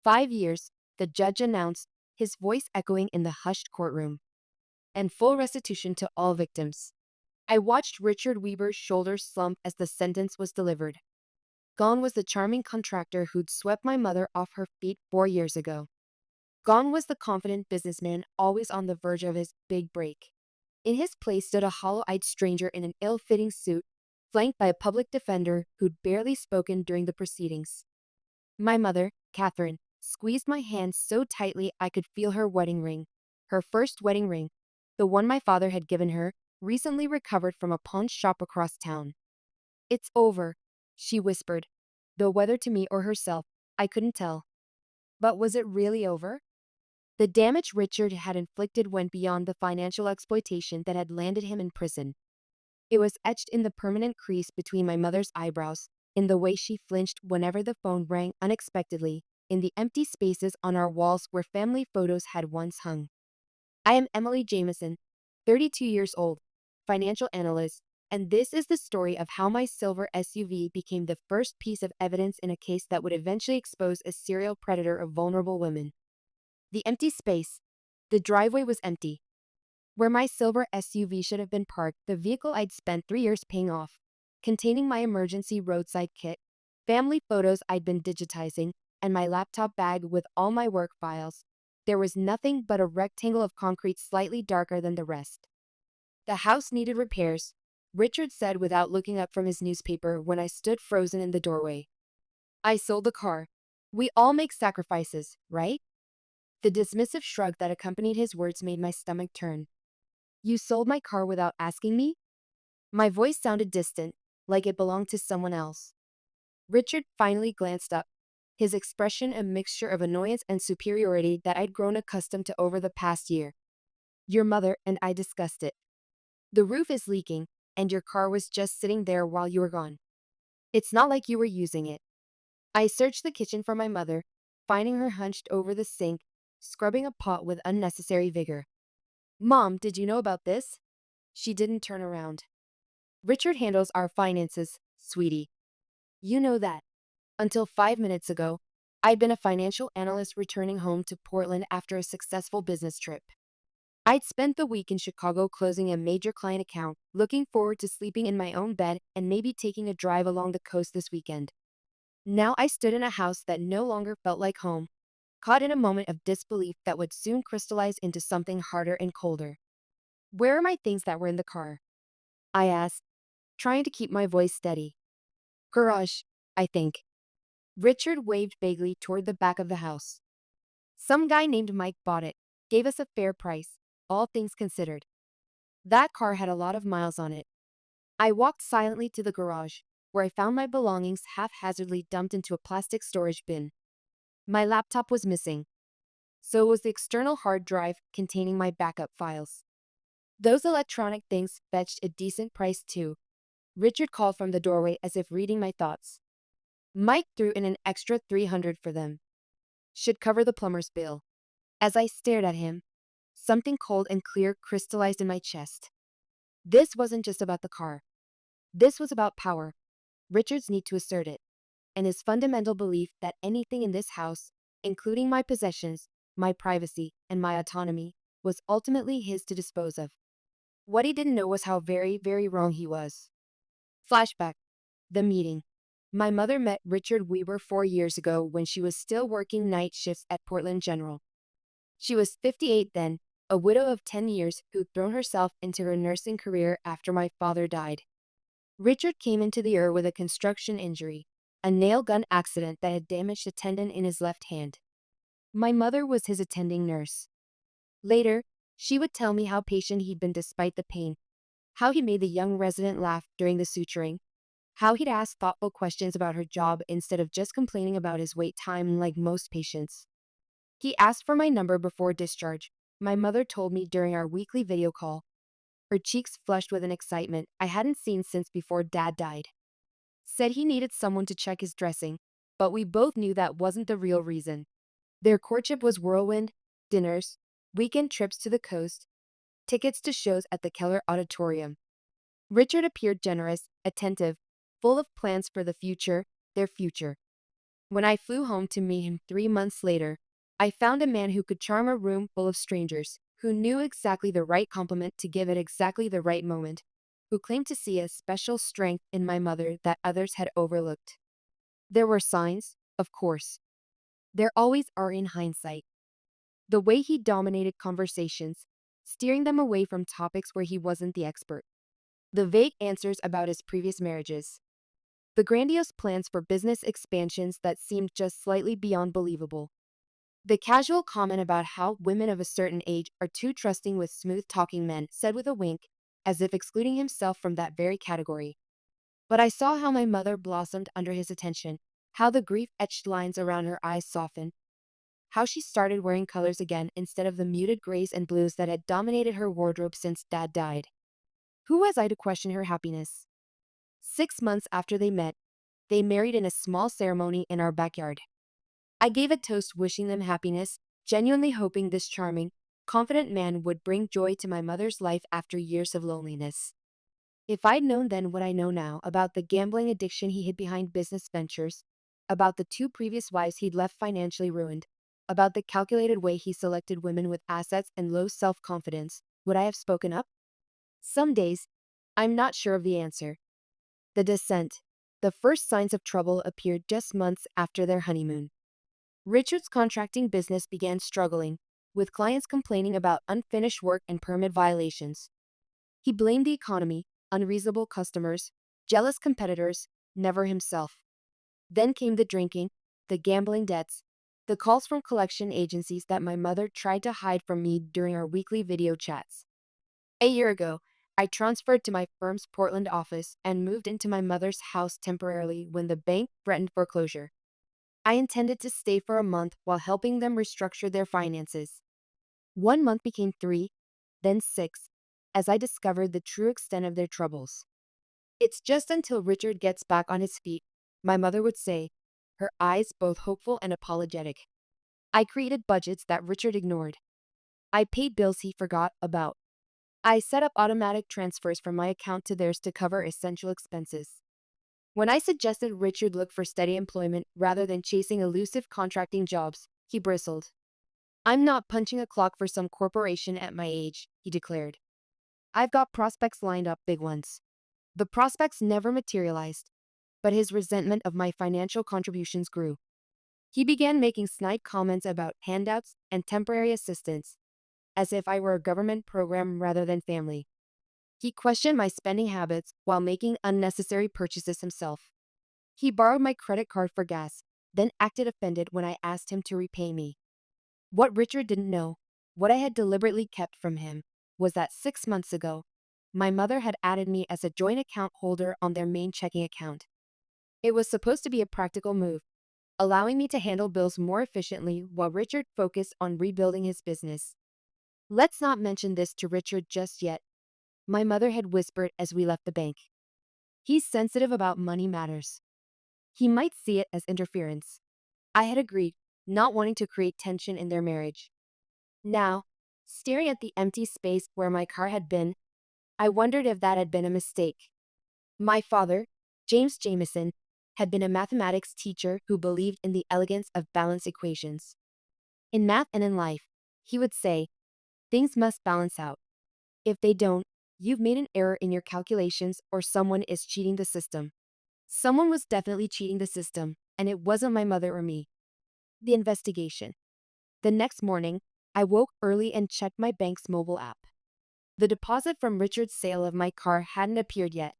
5 years, the judge announced, his voice echoing in the hushed courtroom. And full restitution to all victims. I watched Richard Weber's shoulders slump as the sentence was delivered. Gone was the charming contractor who'd swept my mother off her feet 4 years ago. Gone was the confident businessman always on the verge of his big break. In his place stood a hollow-eyed stranger in an ill-fitting suit, flanked by a public defender who'd barely spoken during the proceedings. My mother, Catherine, squeezed my hand so tightly I could feel her wedding ring. Her first wedding ring, the one my father had given her, recently recovered from a pawn shop across town. "It's over," she whispered, though whether to me or herself, I couldn't tell. But was it really over? The damage Richard had inflicted went beyond the financial exploitation that had landed him in prison. It was etched in the permanent crease between my mother's eyebrows, in the way she flinched whenever the phone rang unexpectedly, in the empty spaces on our walls where family photos had once hung. I am Emily Jameson, 32 years old, financial analyst, and this is the story of how my silver SUV became the first piece of evidence in a case that would eventually expose a serial predator of vulnerable women. The empty space. The driveway was empty. Where my silver SUV should have been parked, the vehicle I'd spent 3 years paying off, containing my emergency roadside kit, family photos I'd been digitizing, and my laptop bag with all my work files, there was nothing but a rectangle of concrete slightly darker than the rest. The house needed repairs, Richard said without looking up from his newspaper when I stood frozen in the doorway. I sold the car. We all make sacrifices, right? The dismissive shrug that accompanied his words made my stomach turn. "You sold my car without asking me?" My voice sounded distant, like it belonged to someone else. Richard finally glanced up, his expression a mixture of annoyance and superiority that I'd grown accustomed to over the past year. "Your mother and I discussed it. The roof is leaking, and your car was just sitting there while you were gone. It's not like you were using it." I searched the kitchen for my mother, finding her hunched over the sink, scrubbing a pot with unnecessary vigor. "Mom, did you know about this?" She didn't turn around. "Richard handles our finances, sweetie. You know that. Until 5 minutes ago, I'd been a financial analyst returning home to Portland after a successful business trip. I'd spent the week in Chicago closing a major client account, looking forward to sleeping in my own bed and maybe taking a drive along the coast this weekend. Now I stood in a house that no longer felt like home, caught in a moment of disbelief that would soon crystallize into something harder and colder. "Where are my things that were in the car?" I asked, trying to keep my voice steady. "Garage, I think." Richard waved vaguely toward the back of the house. "Some guy named Mike bought it, gave us a fair price, all things considered. That car had a lot of miles on it." I walked silently to the garage, where I found my belongings haphazardly dumped into a plastic storage bin. My laptop was missing. So was the external hard drive containing my backup files. Those electronic things fetched a decent price too. Richard called from the doorway as if reading my thoughts. Mike threw in an extra 300 for them. Should cover the plumber's bill. As I stared at him, something cold and clear crystallized in my chest. This wasn't just about the car. This was about power, Richard's need to assert it, and his fundamental belief that anything in this house, including my possessions, my privacy, and my autonomy, was ultimately his to dispose of. What he didn't know was how very, very wrong he was. Flashback. The meeting. My mother met Richard Weber 4 years ago when she was still working night shifts at Portland General. She was 58 then, a widow of 10 years who'd thrown herself into her nursing career after my father died. Richard came into the with a construction injury, a nail gun accident that had damaged a tendon in his left hand. My mother was his attending nurse. Later, she would tell me how patient he'd been despite the pain, how he made the young resident laugh during the suturing, how he'd ask thoughtful questions about her job instead of just complaining about his wait time like most patients. He asked for my number before discharge, my mother told me during our weekly video call, her cheeks flushed with an excitement I hadn't seen since before Dad died. Said he needed someone to check his dressing, but we both knew that wasn't the real reason. Their courtship was whirlwind, dinners, weekend trips to the coast, tickets to shows at the Keller Auditorium. Richard appeared generous, attentive, full of plans for the future, their future. When I flew home to meet him 3 months later, I found a man who could charm a room full of strangers, who knew exactly the right compliment to give at exactly the right moment, who claimed to see a special strength in my mother that others had overlooked. There were signs, of course. There always are in hindsight. The way he dominated conversations, steering them away from topics where he wasn't the expert. The vague answers about his previous marriages. The grandiose plans for business expansions that seemed just slightly beyond believable. The casual comment about how women of a certain age are too trusting with smooth-talking men, said with a wink, as if excluding himself from that very category. But I saw how my mother blossomed under his attention, how the grief-etched lines around her eyes softened, how she started wearing colors again instead of the muted grays and blues that had dominated her wardrobe since Dad died. Who was I to question her happiness? 6 months after they met, they married in a small ceremony in our backyard. I gave a toast wishing them happiness, genuinely hoping this charming, confident man would bring joy to my mother's life after years of loneliness. If I'd known then what I know now about the gambling addiction he hid behind business ventures, about the two previous wives he'd left financially ruined, about the calculated way he selected women with assets and low self-confidence, would I have spoken up? Some days, I'm not sure of the answer. The descent. The first signs of trouble appeared just months after their honeymoon. Richard's contracting business began struggling, with clients complaining about unfinished work and permit violations. He blamed the economy, unreasonable customers, jealous competitors, never himself. Then came the drinking, the gambling debts, the calls from collection agencies that my mother tried to hide from me during our weekly video chats. A year ago, I transferred to my firm's Portland office and moved into my mother's house temporarily when the bank threatened foreclosure. I intended to stay for a month while helping them restructure their finances. 1 month became 3, then 6, as I discovered the true extent of their troubles. It's just until Richard gets back on his feet, my mother would say, her eyes both hopeful and apologetic. I created budgets that Richard ignored. I paid bills he forgot about. I set up automatic transfers from my account to theirs to cover essential expenses. When I suggested Richard look for steady employment rather than chasing elusive contracting jobs, he bristled. I'm not punching a clock for some corporation at my age, he declared. I've got prospects lined up, big ones. The prospects never materialized, but his resentment of my financial contributions grew. He began making snide comments about handouts and temporary assistance, as if I were a government program rather than family. He questioned my spending habits while making unnecessary purchases himself. He borrowed my credit card for gas, then acted offended when I asked him to repay me. What Richard didn't know, what I had deliberately kept from him, was that 6 months ago, my mother had added me as a joint account holder on their main checking account. It was supposed to be a practical move, allowing me to handle bills more efficiently while Richard focused on rebuilding his business. Let's not mention this to Richard just yet, my mother had whispered as we left the bank. He's sensitive about money matters. He might see it as interference. I had agreed, not wanting to create tension in their marriage. Now, staring at the empty space where my car had been, I wondered if that had been a mistake. My father, James Jameson, had been a mathematics teacher who believed in the elegance of balanced equations. In math and in life, he would say, things must balance out. If they don't, you've made an error in your calculations or someone is cheating the system. Someone was definitely cheating the system, and it wasn't my mother or me. The investigation. The next morning, I woke early and checked my bank's mobile app. The deposit from Richard's sale of my car hadn't appeared yet.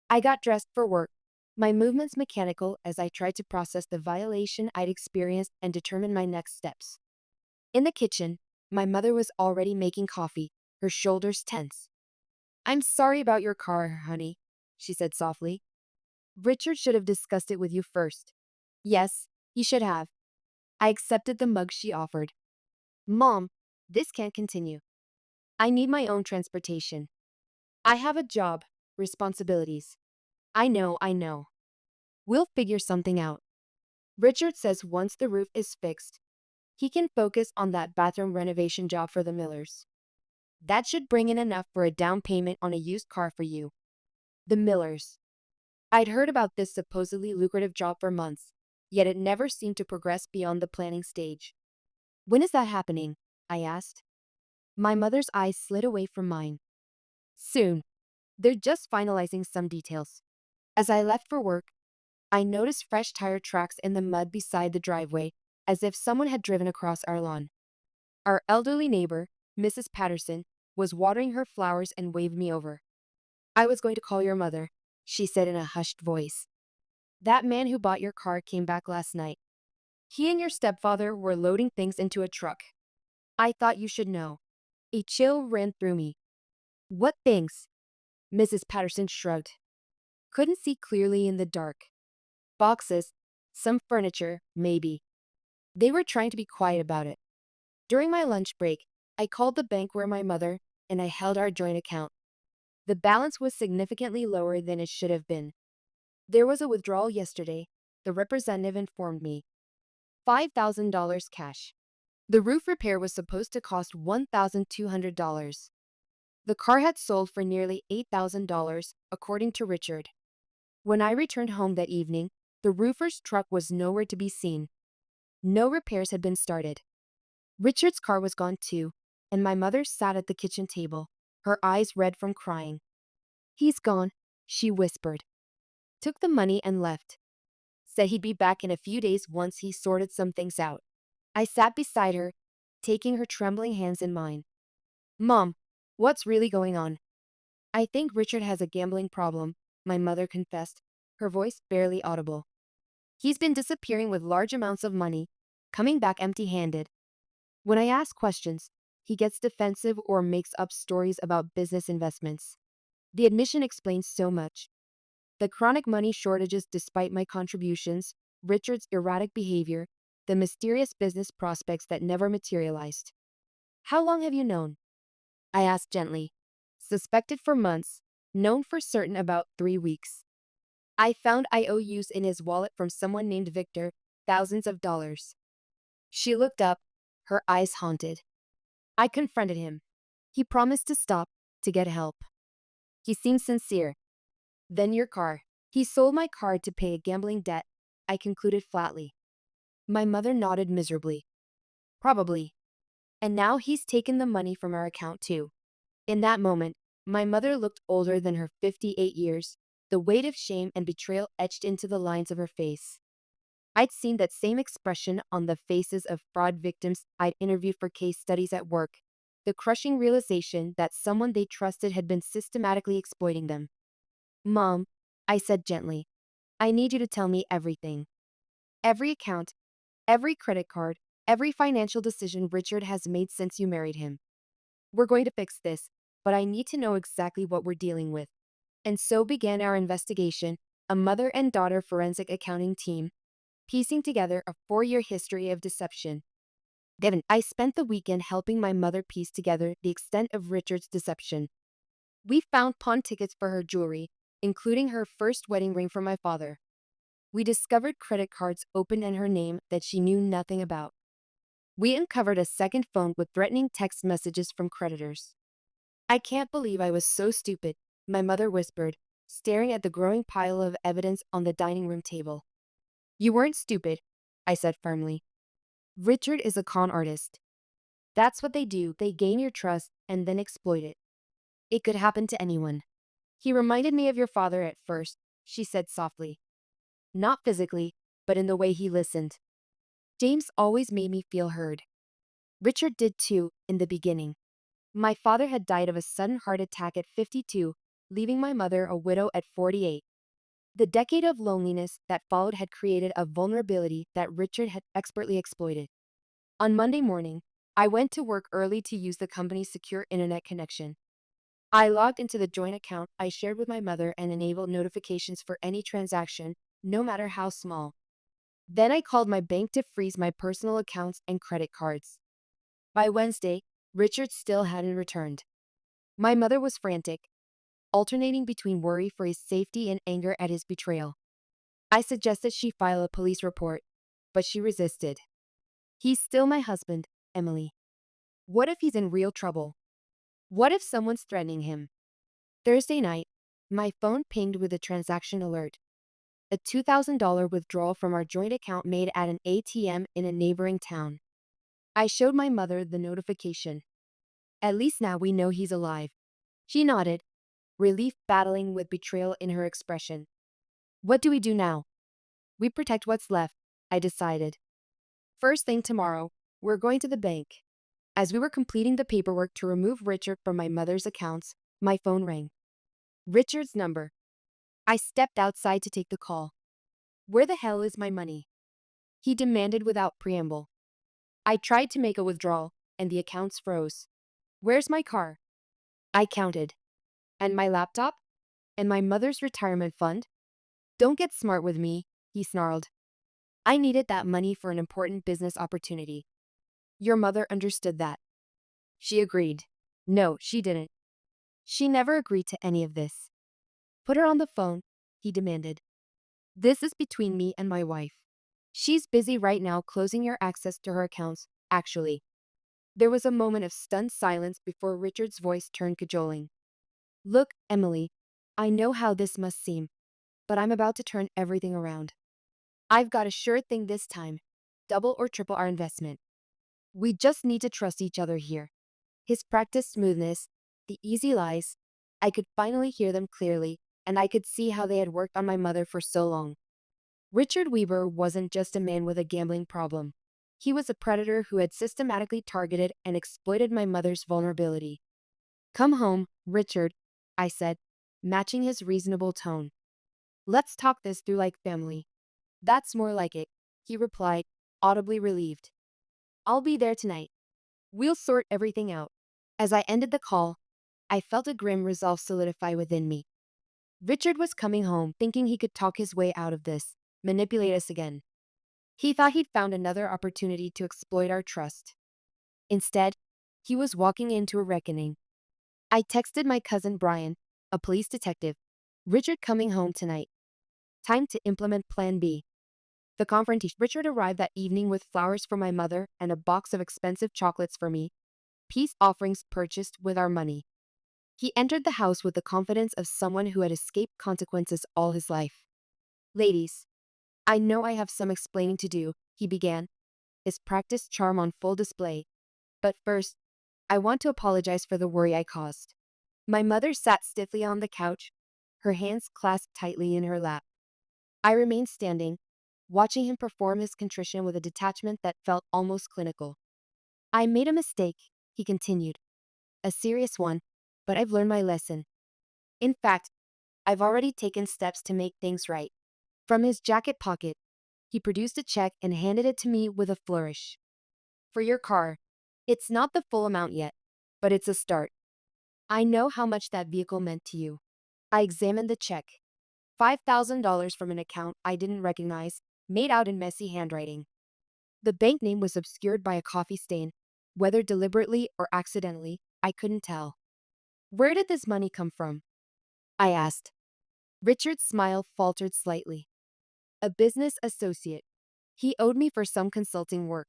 I got dressed for work, my movements mechanical as I tried to process the violation I'd experienced and determine my next steps. In the kitchen, my mother was already making coffee, her shoulders tense. I'm sorry about your car, honey, she said softly. Richard should have discussed it with you first. Yes, he should have. I accepted the mug she offered. Mom, this can't continue. I need my own transportation. I have a job, responsibilities. I know. We'll figure something out. Richard says once the roof is fixed, he can focus on that bathroom renovation job for the Millers. That should bring in enough for a down payment on a used car for you. The Millers. I'd heard about this supposedly lucrative job for months. yet it never seemed to progress beyond the planning stage. When is that happening? I asked. My mother's eyes slid away from mine. Soon. They're just finalizing some details. As I left for work, I noticed fresh tire tracks in the mud beside the driveway, as if someone had driven across our lawn. Our elderly neighbor, Mrs. Patterson, was watering her flowers and waved me over. I was going to call your mother, she said in a hushed voice. That man who bought your car came back last night. He and your stepfather were loading things into a truck. I thought you should know. A chill ran through me. What things? Mrs. Patterson shrugged. Couldn't see clearly in the dark. Boxes, some furniture, maybe. They were trying to be quiet about it. During my lunch break, I called the bank where my mother and I held our joint account. The balance was significantly lower than it should have been. There was a withdrawal yesterday, the representative informed me. $5,000 cash. The roof repair was supposed to cost $1,200. The car had sold for nearly $8,000, according to Richard. When I returned home that evening, the roofer's truck was nowhere to be seen. No repairs had been started. Richard's car was gone too, and my mother sat at the kitchen table, her eyes red from crying. He's gone, she whispered. Took the money and left. Said he'd be back in a few days once he sorted some things out. I sat beside her, taking her trembling hands in mine. Mom, what's really going on? I think Richard has a gambling problem, my mother confessed, her voice barely audible. He's been disappearing with large amounts of money, coming back empty-handed. When I ask questions, he gets defensive or makes up stories about business investments. The admission explains so much. The chronic money shortages despite my contributions, Richard's erratic behavior, the mysterious business prospects that never materialized. How long have you known? I asked gently. Suspected for months, known for certain about 3 weeks. I found IOUs in his wallet from someone named Victor, thousands of dollars. She looked up, her eyes haunted. I confronted him. He promised to stop, to get help. He seemed sincere. Then your car. He sold my car to pay a gambling debt, I concluded flatly. My mother nodded miserably. Probably. And now he's taken the money from our account too. In that moment, my mother looked older than her 58 years, the weight of shame and betrayal etched into the lines of her face. I'd seen that same expression on the faces of fraud victims I'd interviewed for case studies at work, the crushing realization that someone they trusted had been systematically exploiting them. Mom, I said gently, I need you to tell me everything. Every account, every credit card, every financial decision Richard has made since you married him. We're going to fix this, but I need to know exactly what we're dealing with. And so began our investigation, a mother and daughter forensic accounting team, piecing together a 4-year history of deception. Devin, I spent the weekend helping my mother piece together the extent of Richard's deception. We found pawn tickets for her jewelry, including her first wedding ring from my father. We discovered credit cards opened in her name that she knew nothing about. We uncovered a second phone with threatening text messages from creditors. I can't believe I was so stupid, my mother whispered, staring at the growing pile of evidence on the dining room table. You weren't stupid, I said firmly. Richard is a con artist. That's what they do. They gain your trust and then exploit it. It could happen to anyone. He reminded me of your father at first, she said softly. Not physically, but in the way he listened. James always made me feel heard. Richard did too, in the beginning. My father had died of a sudden heart attack at 52, leaving my mother a widow at 48. The decade of loneliness that followed had created a vulnerability that Richard had expertly exploited. On Monday morning, I went to work early to use the company's secure internet connection. I logged into the joint account I shared with my mother and enabled notifications for any transaction, no matter how small. Then I called my bank to freeze my personal accounts and credit cards. By Wednesday, Richard still hadn't returned. My mother was frantic, alternating between worry for his safety and anger at his betrayal. I suggested she file a police report, but she resisted. He's still my husband, Emily. What if he's in real trouble? What if someone's threatening him? Thursday night, my phone pinged with a transaction alert. a $2,000 withdrawal from our joint account made at an ATM in a neighboring town. I showed my mother the notification. At least now we know he's alive. She nodded, relief battling with betrayal in her expression. What do we do now? We protect what's left, I decided. First thing tomorrow, we're going to the bank. As we were completing the paperwork to remove Richard from my mother's accounts, my phone rang. Richard's number. I stepped outside to take the call. Where the hell is my money? He demanded without preamble. I tried to make a withdrawal, and the accounts froze. Where's my car? I counted. And my laptop? And my mother's retirement fund? Don't get smart with me, he snarled. I needed that money for an important business opportunity. Your mother understood that. She agreed. No, she didn't. She never agreed to any of this. Put her on the phone, he demanded. This is between me and my wife. She's busy right now closing your access to her accounts, actually. There was a moment of stunned silence before Richard's voice turned cajoling. Look, Emily, I know how this must seem, but I'm about to turn everything around. I've got a sure thing this time. Double or triple our investment. We just need to trust each other here. His practiced smoothness, the easy lies, I could finally hear them clearly, and I could see how they had worked on my mother for so long. Richard Weber wasn't just a man with a gambling problem. He was a predator who had systematically targeted and exploited my mother's vulnerability. Come home, Richard, I said, matching his reasonable tone. Let's talk this through like family. That's more like it, he replied, audibly relieved. I'll be there tonight. We'll sort everything out. As I ended the call, I felt a grim resolve solidify within me. Richard was coming home thinking he could talk his way out of this, manipulate us again. He thought he'd found another opportunity to exploit our trust. Instead, he was walking into a reckoning. I texted my cousin Brian, a police detective. Richard coming home tonight. Time to implement Plan B. The confrontation. Richard arrived that evening with flowers for my mother and a box of expensive chocolates for me, peace offerings purchased with our money. He entered the house with the confidence of someone who had escaped consequences all his life. Ladies, I know I have some explaining to do, he began, his practiced charm on full display. But first, I want to apologize for the worry I caused. My mother sat stiffly on the couch, her hands clasped tightly in her lap. I remained standing, watching him perform his contrition with a detachment that felt almost clinical. I made a mistake, he continued. A serious one, but I've learned my lesson. In fact, I've already taken steps to make things right. From his jacket pocket, he produced a check and handed it to me with a flourish. For your car. It's not the full amount yet, but it's a start. I know how much that vehicle meant to you. I examined the check. $5,000 from an account I didn't recognize, made out in messy handwriting. The bank name was obscured by a coffee stain. Whether deliberately or accidentally, I couldn't tell. Where did this money come from? I asked. Richard's smile faltered slightly. A business associate. He owed me for some consulting work.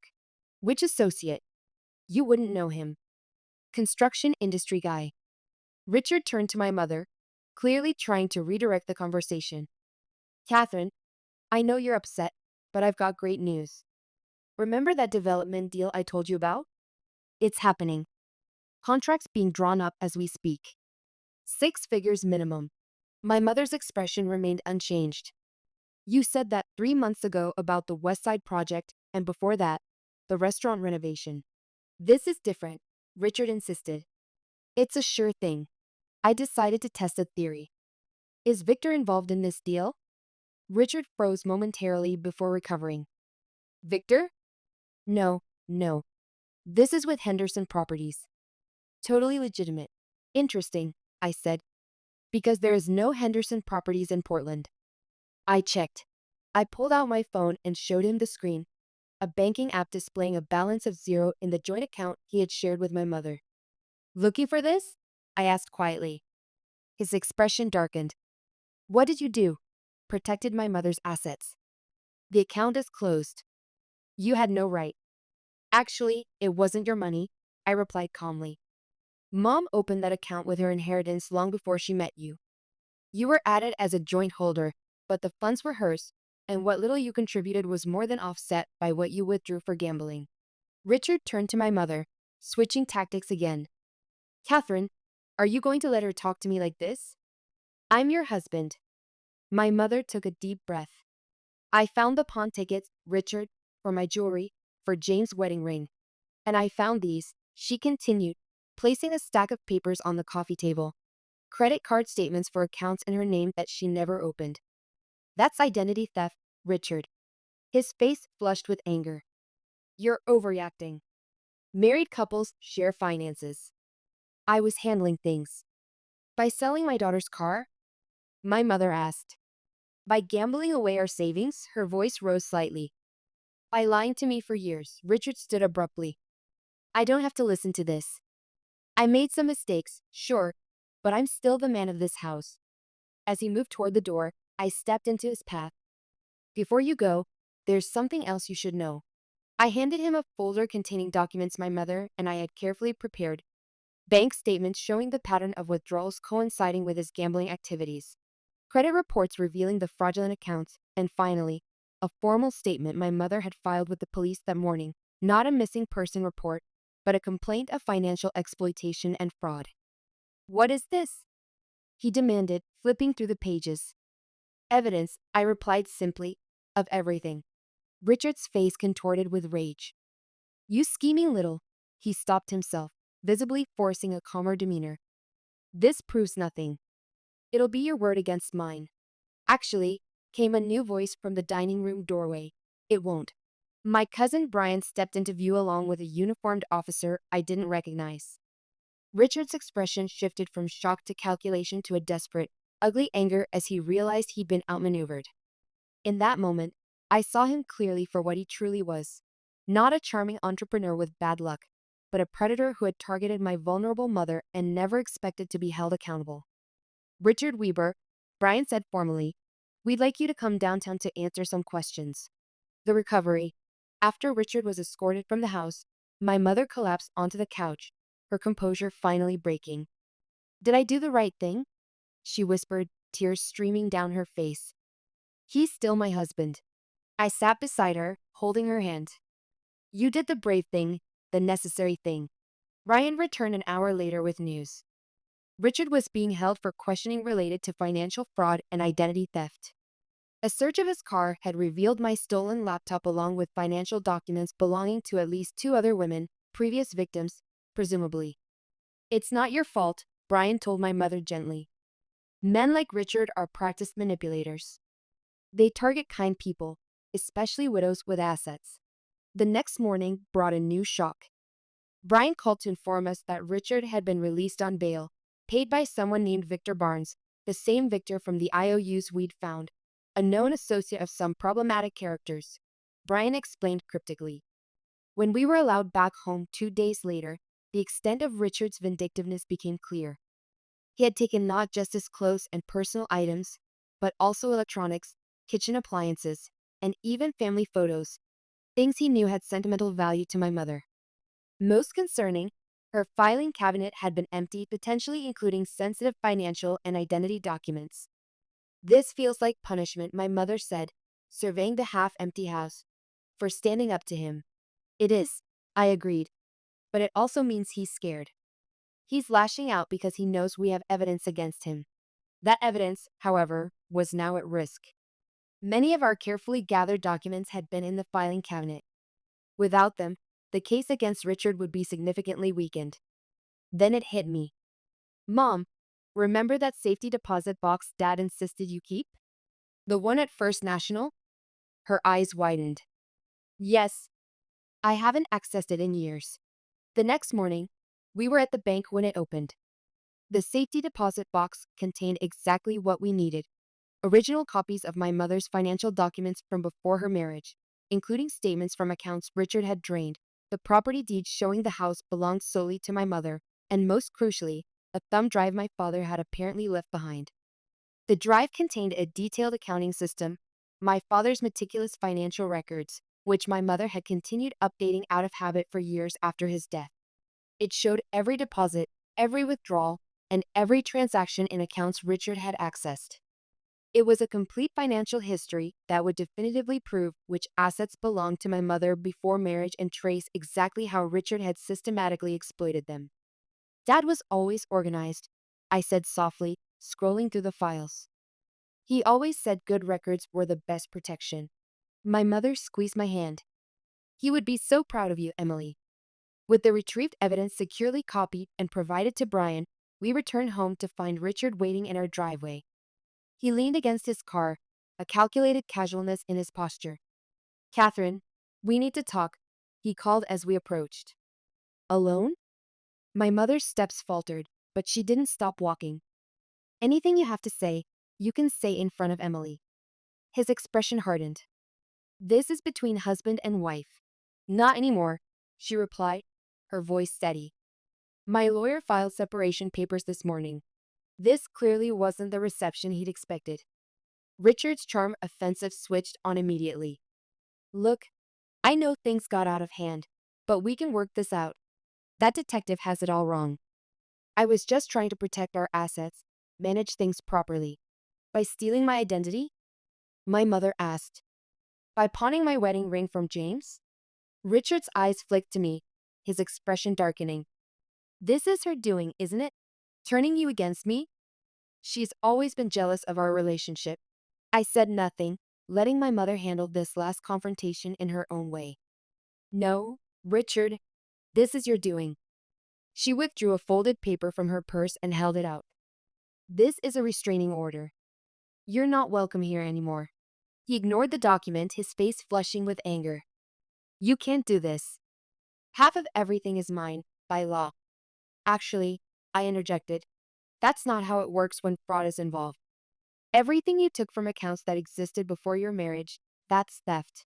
Which associate? You wouldn't know him. Construction industry guy. Richard turned to my mother, clearly trying to redirect the conversation. Catherine, I know you're upset, but I've got great news. Remember that development deal I told you about? It's happening. Contracts being drawn up as we speak. 6 figures minimum. My mother's expression remained unchanged. You said that 3 months ago about the West Side project, and before that, the restaurant renovation. This is different, Richard insisted. It's a sure thing. I decided to test a theory. Is Victor involved in this deal? Richard froze momentarily before recovering. Victor? No, no. This is with Henderson Properties. Totally legitimate. Interesting, I said, because there is no Henderson Properties in Portland. I checked. I pulled out my phone and showed him the screen, a banking app displaying a balance of 0 in the joint account he had shared with my mother. Looking for this? I asked quietly. His expression darkened. What did you do? Protected my mother's assets. The account is closed. You had no right. Actually, it wasn't your money, I replied calmly. Mom opened that account with her inheritance long before she met you. You were added as a joint holder, but the funds were hers, and what little you contributed was more than offset by what you withdrew for gambling. Richard turned to my mother, switching tactics again. Catherine, are you going to let her talk to me like this? I'm your husband. My mother took a deep breath. I found the pawn tickets, Richard, for my jewelry, for James' wedding ring. And I found these, she continued, placing a stack of papers on the coffee table. Credit card statements for accounts in her name that she never opened. That's identity theft, Richard. His face flushed with anger. You're overreacting. Married couples share finances. I was handling things. By selling my daughter's car? My mother asked. By gambling away our savings? Her voice rose slightly. By lying to me for years, Richard stood abruptly. I don't have to listen to this. I made some mistakes, sure, but I'm still the man of this house. As he moved toward the door, I stepped into his path. Before you go, there's something else you should know. I handed him a folder containing documents my mother and I had carefully prepared. Bank statements showing the pattern of withdrawals coinciding with his gambling activities. Credit reports revealing the fraudulent accounts, and finally, a formal statement my mother had filed with the police that morning, not a missing person report, but a complaint of financial exploitation and fraud. What is this? He demanded, flipping through the pages. Evidence, I replied simply, of everything. Richard's face contorted with rage. You scheming little. He stopped himself, visibly forcing a calmer demeanor. This proves nothing. It'll be your word against mine. Actually, came a new voice from the dining room doorway. It won't. My cousin Brian stepped into view along with a uniformed officer I didn't recognize. Richard's expression shifted from shock to calculation to a desperate, ugly anger as he realized he'd been outmaneuvered. In that moment, I saw him clearly for what he truly was. Not a charming entrepreneur with bad luck, but a predator who had targeted my vulnerable mother and never expected to be held accountable. Richard Weber, Brian said formally, we'd like you to come downtown to answer some questions. The recovery. After Richard was escorted from the house, my mother collapsed onto the couch, her composure finally breaking. Did I do the right thing? She whispered, tears streaming down her face. He's still my husband. I sat beside her, holding her hand. You did the brave thing, the necessary thing. Ryan returned an hour later with news. Richard was being held for questioning related to financial fraud and identity theft. A search of his car had revealed my stolen laptop along with financial documents belonging to at least 2 other women, previous victims, presumably. It's not your fault, Brian told my mother gently. Men like Richard are practiced manipulators. They target kind people, especially widows with assets. The next morning brought a new shock. Brian called to inform us that Richard had been released on bail, paid by someone named Victor Barnes, the same Victor from the IOUs we'd found, a known associate of some problematic characters. Brian explained cryptically. When we were allowed back home 2 days later, the extent of Richard's vindictiveness became clear. He had taken not just his clothes and personal items, but also electronics, kitchen appliances, and even family photos, things he knew had sentimental value to my mother. Most concerning, her filing cabinet had been emptied, potentially including sensitive financial and identity documents. This feels like punishment, my mother said, surveying the half-empty house, for standing up to him. It is, I agreed, but it also means he's scared. He's lashing out because he knows we have evidence against him. That evidence, however, was now at risk. Many of our carefully gathered documents had been in the filing cabinet. Without them, the case against Richard would be significantly weakened. Then it hit me. Mom, remember that safety deposit box Dad insisted you keep? The one at First National? Her eyes widened. Yes. I haven't accessed it in years. The next morning, we were at the bank when it opened. The safety deposit box contained exactly what we needed. Original copies of my mother's financial documents from before her marriage, including statements from accounts Richard had drained, the property deed showing the house belonged solely to my mother, and most crucially, a thumb drive my father had apparently left behind. The drive contained a detailed accounting system, my father's meticulous financial records, which my mother had continued updating out of habit for years after his death. It showed every deposit, every withdrawal, and every transaction in accounts Richard had accessed. It was a complete financial history that would definitively prove which assets belonged to my mother before marriage and trace exactly how Richard had systematically exploited them. Dad was always organized, I said softly, scrolling through the files. He always said good records were the best protection. My mother squeezed my hand. He would be so proud of you, Emily. With the retrieved evidence securely copied and provided to Brian, we returned home to find Richard waiting in our driveway. He leaned against his car, a calculated casualness in his posture. Catherine, we need to talk, he called as we approached. Alone? My mother's steps faltered, but she didn't stop walking. Anything you have to say, you can say in front of Emily. His expression hardened. This is between husband and wife. Not anymore, she replied, her voice steady. My lawyer filed separation papers this morning. This clearly wasn't the reception he'd expected. Richard's charm offensive switched on immediately. Look, I know things got out of hand, but we can work this out. That detective has it all wrong. I was just trying to protect our assets, manage things properly. By stealing my identity? My mother asked. By pawning my wedding ring from James? Richard's eyes flicked to me, his expression darkening. This is her doing, isn't it? Turning you against me? She's always been jealous of our relationship. I said nothing, letting my mother handle this last confrontation in her own way. No, Richard, this is your doing. She withdrew a folded paper from her purse and held it out. This is a restraining order. You're not welcome here anymore. He ignored the document, his face flushing with anger. You can't do this. Half of everything is mine, by law. Actually, I interjected, that's not how it works when fraud is involved. Everything you took from accounts that existed before your marriage, that's theft.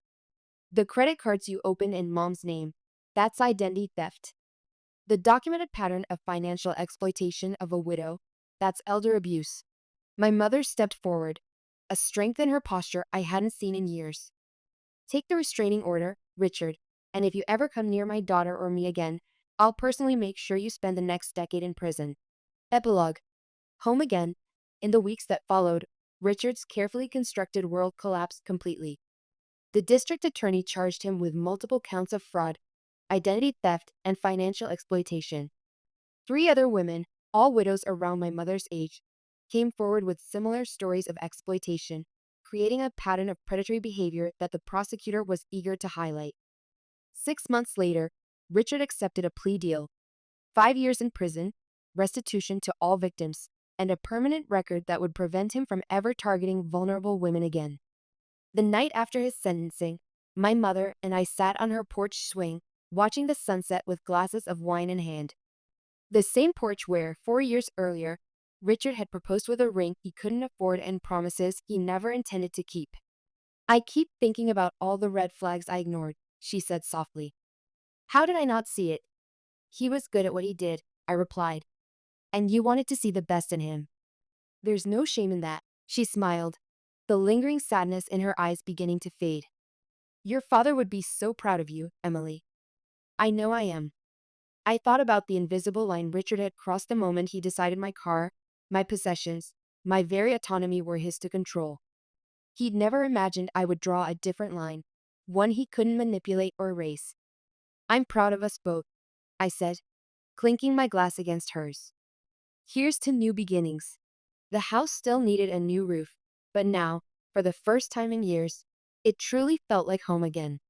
The credit cards you opened in mom's name, that's identity theft. The documented pattern of financial exploitation of a widow, that's elder abuse. My mother stepped forward, a strength in her posture I hadn't seen in years. Take the restraining order, Richard, and if you ever come near my daughter or me again, I'll personally make sure you spend the next decade in prison. Epilogue. Home again. In the weeks that followed, Richard's carefully constructed world collapsed completely. The district attorney charged him with multiple counts of fraud, identity theft, and financial exploitation. 3 other women, all widows around my mother's age, came forward with similar stories of exploitation, creating a pattern of predatory behavior that the prosecutor was eager to highlight. 6 months later, Richard accepted a plea deal, 5 years in prison, restitution to all victims, and a permanent record that would prevent him from ever targeting vulnerable women again. The night after his sentencing, my mother and I sat on her porch swing, watching the sunset with glasses of wine in hand. The same porch where, 4 years earlier, Richard had proposed with a ring he couldn't afford and promises he never intended to keep. I keep thinking about all the red flags I ignored, she said softly. How did I not see it? He was good at what he did, I replied. And you wanted to see the best in him. There's no shame in that, she smiled, the lingering sadness in her eyes beginning to fade. Your father would be so proud of you, Emily. I know I am. I thought about the invisible line Richard had crossed the moment he decided my car, my possessions, my very autonomy were his to control. He'd never imagined I would draw a different line, one he couldn't manipulate or erase. I'm proud of us both, I said, clinking my glass against hers. Here's to new beginnings. The house still needed a new roof, but now, for the first time in years, it truly felt like home again.